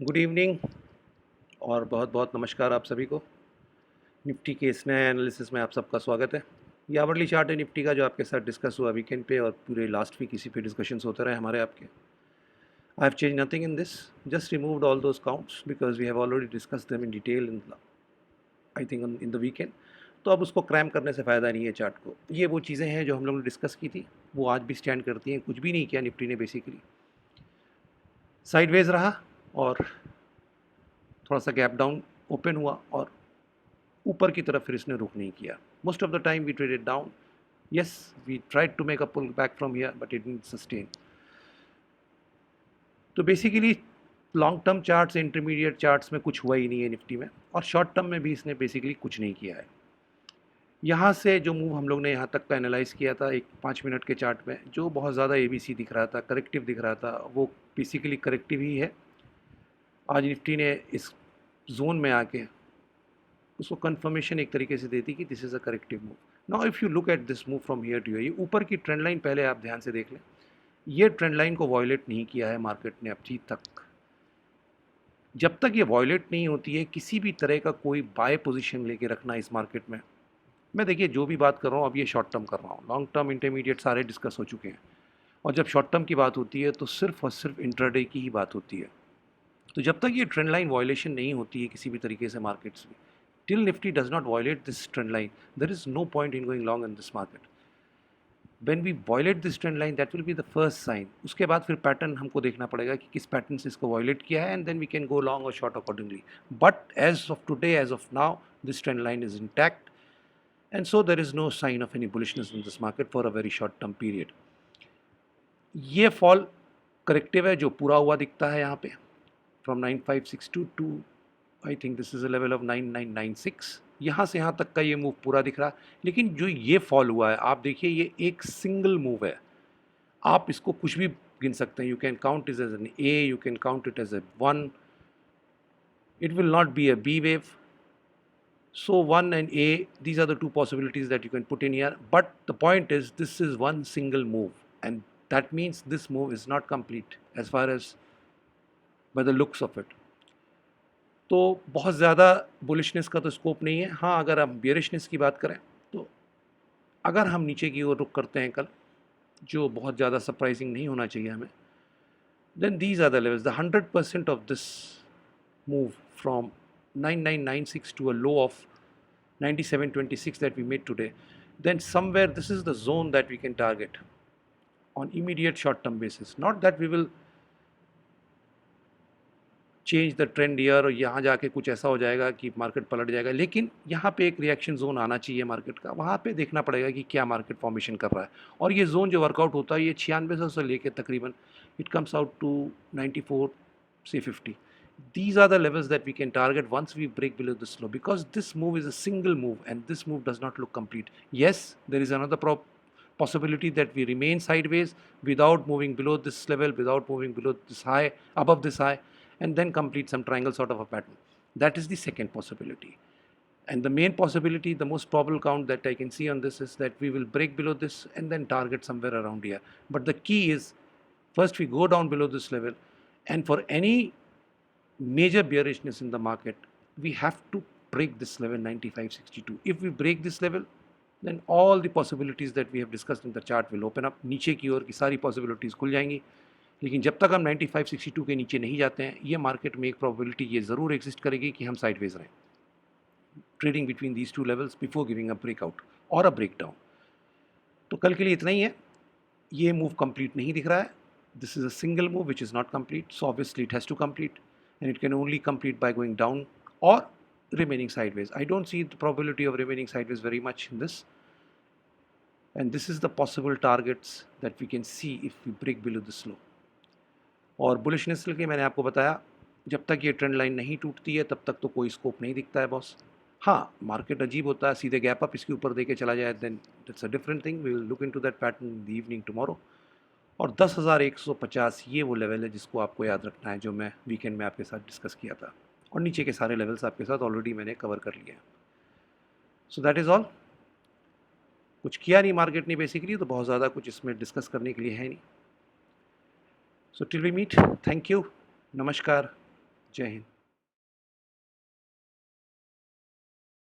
Good evening और बहुत बहुत नमस्कार आप सभी को। निफ्टी के इस नए एनालिसिस में आप सबका स्वागत है। ये आवरली चार्ट है निफ्टी का जो आपके साथ डिस्कस हुआ वीकेंड पे और पूरे लास्ट वीक इसी पे डिस्कशंस होते रहे हमारे आपके। I have change nothing in this, just removed all those counts because we have already discuss them in detail in I think in the weekend. तो अब उसको क्रैम करने से फ़ायदा नहीं है चार्ट को। ये वो चीज़ें हैं जो हम लोगों ने डिस्कस की थी, वो आज भी स्टैंड करती हैं। कुछ भी नहीं किया निफ्टी ने, बेसिकली साइडवेज रहा और थोड़ा सा गैप डाउन ओपन हुआ और ऊपर की तरफ फिर इसने रुख नहीं किया। Most of the time we traded down. yes, we tried to make a pull back from here but it didn't sustain. तो basically long term charts, intermediate charts में कुछ हुआ ही नहीं है निफ्टी में, और शॉर्ट टर्म में भी इसने बेसिकली कुछ नहीं किया है। यहाँ से जो मूव हम लोग ने यहाँ तक का एनालाइज किया था एक 5 मिनट के चार्ट में, जो बहुत ज़्यादा ABC दिख रहा था, करेक्टिव दिख रहा था, वो बेसिकली करेक्टिव ही है। आज निफ्टी ने इस जोन में आके उसको कंफर्मेशन एक तरीके से देती कि this is a corrective move. Now if you look at this move from here to here, ये ऊपर की ट्रेंड लाइन पहले आप ध्यान से देख लें। ये ट्रेंड लाइन को वॉयलेट नहीं किया है मार्केट ने अब तक। जब तक ये वॉयलेट नहीं होती है, किसी भी तरह का कोई बाय पोजीशन लेके रखना इस मार्केट में, मैं देखिए जो भी बात कर रहा हूँ अब ये शॉर्ट टर्म कर रहा हूँ, लॉन्ग टर्म इंटरमीडिएट सारे डिस्कस हो चुके हैं, और जब शॉर्ट टर्म की बात होती है तो सिर्फ और सिर्फ इंट्राडे की ही बात होती है। तो जब तक ये ट्रेंड लाइन वॉयलेशन नहीं होती है किसी भी तरीके से मार्केट्स में, till Nifty does not violate this trend line, there is no point in going long in this market. When we violate this trend line, that will be the first sign. उसके बाद फिर pattern हमको देखना पड़ेगा कि किस pattern से इसको violate किया है, and then we can go long or short accordingly. But as of today, as of now, this trend line is intact, and so there is no sign of any bullishness in this market for a very short term period. ये fall corrective है जो पूरा हुआ दिखता है यहाँ पे, from 9562 to I think this is a level of 9996। यहाँ से यहाँ तक का ये मूव पूरा दिख रहा है, लेकिन जो ये फॉल हुआ है आप देखिए, ये एक सिंगल मूव है। आप इसको कुछ भी गिन सकते हैं, you can count it as an A, you can count it as a one, it will not be a B wave. So 1 and A, these are the two possibilities that you can put in here. But the point is, this is one single move, and that means this move is not complete as far as by the looks of it. तो बहुत ज़्यादा bullishness का तो scope नहीं है। हाँ, अगर हम बियरिशनेस की बात करें तो अगर हम नीचे की ओर रुख करते हैं कल, जो बहुत ज़्यादा सरप्राइजिंग नहीं होना चाहिए हमें, then these are the levels. The 100% of this move from 9996 to a low of 9726 that we made today, then somewhere this is the zone that we can target on immediate short term basis. Not that we will change the trend year और यहाँ जाके कुछ ऐसा हो जाएगा कि market पलट जाएगा, लेकिन यहाँ पे एक रिएक्शन जोन आना चाहिए मार्केट का। वहाँ पे देखना पड़ेगा कि क्या मार्केट फॉर्मेशन कर रहा है, और ये जोन जो वर्कआउट होता है ये 9600 से लेके तकरीबन इट कम्स आउट टू 94 से 50। These are the levels that we can target once we break below this low, because this move is a single move and this move does not look complete. Yes, there is another possibility that we remain sideways without moving below this level, without moving below this high, above this high, and then complete some triangle sort of a pattern. That is the second possibility. And the main possibility, the most probable count that I can see on this is that we will break below this and then target somewhere around here. But the key is, first we go down below this level, and for any major bearishness in the market, we have to break this level 9562. If we break this level, then all the possibilities that we have discussed in the chart will open up. नीचे की ओर की सारी possibilities खुल जाएंगी। लेकिन जब तक हम 9562 के नीचे नहीं जाते हैं, ये मार्केट में एक प्रोबेबिलिटी ये ज़रूर एग्जिस्ट करेगी कि हम साइडवेज रहें, trading between these two levels before giving a breakout और अ ब्रेकडाउन। तो कल के लिए इतना ही है। ये मूव कंप्लीट नहीं दिख रहा है, this is a single move which is not complete, so obviously it has to complete, and it can only complete by going down or remaining sideways. I don't see the probability of remaining sideways very much in this, and this is the possible targets that we can see if we break below this low. और bullishness के मैंने आपको बताया, जब तक ये trend line नहीं टूटती है तब तक तो कोई स्कोप नहीं दिखता है बॉस। हाँ, मार्केट अजीब होता है, सीधे गैप अप इसके ऊपर देके चला जाए, then that's a different thing. We will look into that pattern in the evening tomorrow. और 10,150 ये वो लेवल है जिसको आपको याद रखना है, जो मैं वीकेंड में आपके साथ डिस्कस किया था, और नीचे के सारे लेवल्स आपके साथ ऑलरेडी मैंने कवर कर लिए हैं। So that is all. कुछ किया नहीं मार्केट ने बेसिकली, तो बहुत ज़्यादा कुछ इसमें डिस्कस करने के लिए है नहीं। So till we meet, thank you, namaskar, जय हिंद।